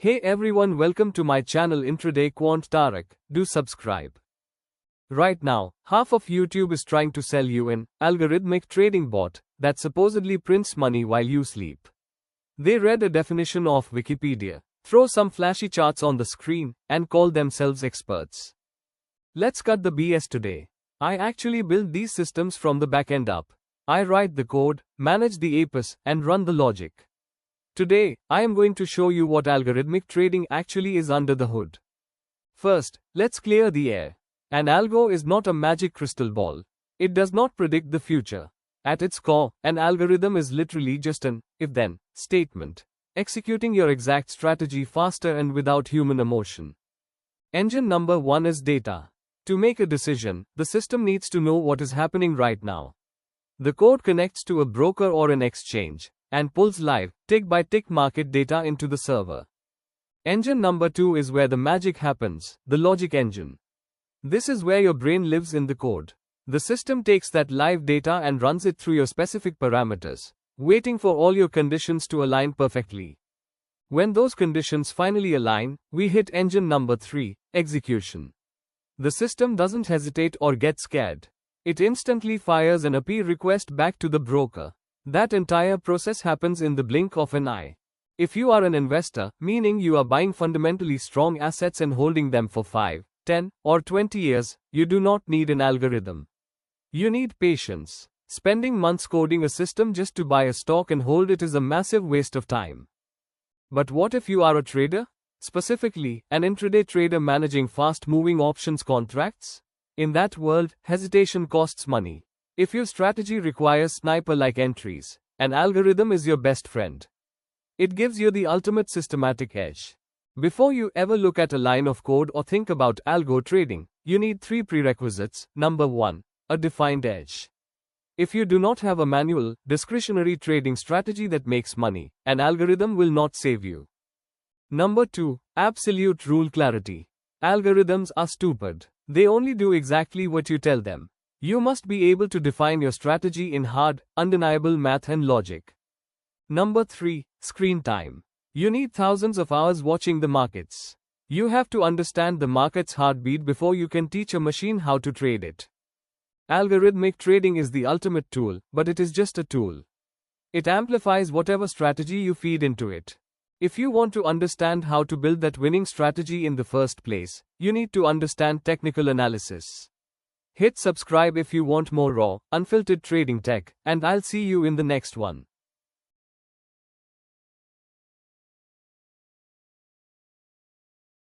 Hey everyone, welcome to my channel Intraday Quant Tarak. Do subscribe. Right now, half of YouTube is trying to sell you an algorithmic trading bot that supposedly prints money while you sleep. They read a definition of Wikipedia, throw some flashy charts on the screen, and call themselves experts. Let's cut the BS today. I actually build these systems from the backend up. I write the code, manage the APIs, and run the logic. Today, I am going to show you what algorithmic trading actually is under the hood. First, let's clear the air. An algo is not a magic crystal ball. It does not predict the future. At its core, an algorithm is literally just an if-then statement, executing your exact strategy faster and without human emotion. Engine number 1 is data. To make a decision, the system needs to know what is happening right now. The code connects to a broker or an exchange and pulls live, tick-by-tick market data into the server. Engine number 2 is where the magic happens, the logic engine. This is where your brain lives in the code. The system takes that live data and runs it through your specific parameters, waiting for all your conditions to align perfectly. When those conditions finally align, we hit engine number 3, execution. The system doesn't hesitate or get scared. It instantly fires an API request back to the broker. That entire process happens in the blink of an eye. If you are an investor, meaning you are buying fundamentally strong assets and holding them for 5, 10, or 20 years, you do not need an algorithm. You need patience. Spending months coding a system just to buy a stock and hold it is a massive waste of time. But what if you are a trader? Specifically, an intraday trader managing fast-moving options contracts? In that world, hesitation costs money. If your strategy requires sniper-like entries, an algorithm is your best friend. It gives you the ultimate systematic edge. Before you ever look at a line of code or think about algo trading, you need 3 prerequisites. Number 1, a defined edge. If you do not have a manual, discretionary trading strategy that makes money, an algorithm will not save you. Number 2, absolute rule clarity. Algorithms are stupid. They only do exactly what you tell them. You must be able to define your strategy in hard, undeniable math and logic. Number 3, screen time. You need thousands of hours watching the markets. You have to understand the market's heartbeat before you can teach a machine how to trade it. Algorithmic trading is the ultimate tool, but it is just a tool. It amplifies whatever strategy you feed into it. If you want to understand how to build that winning strategy in the first place, you need to understand technical analysis. Hit subscribe if you want more raw, unfiltered trading tech, and I'll see you in the next one.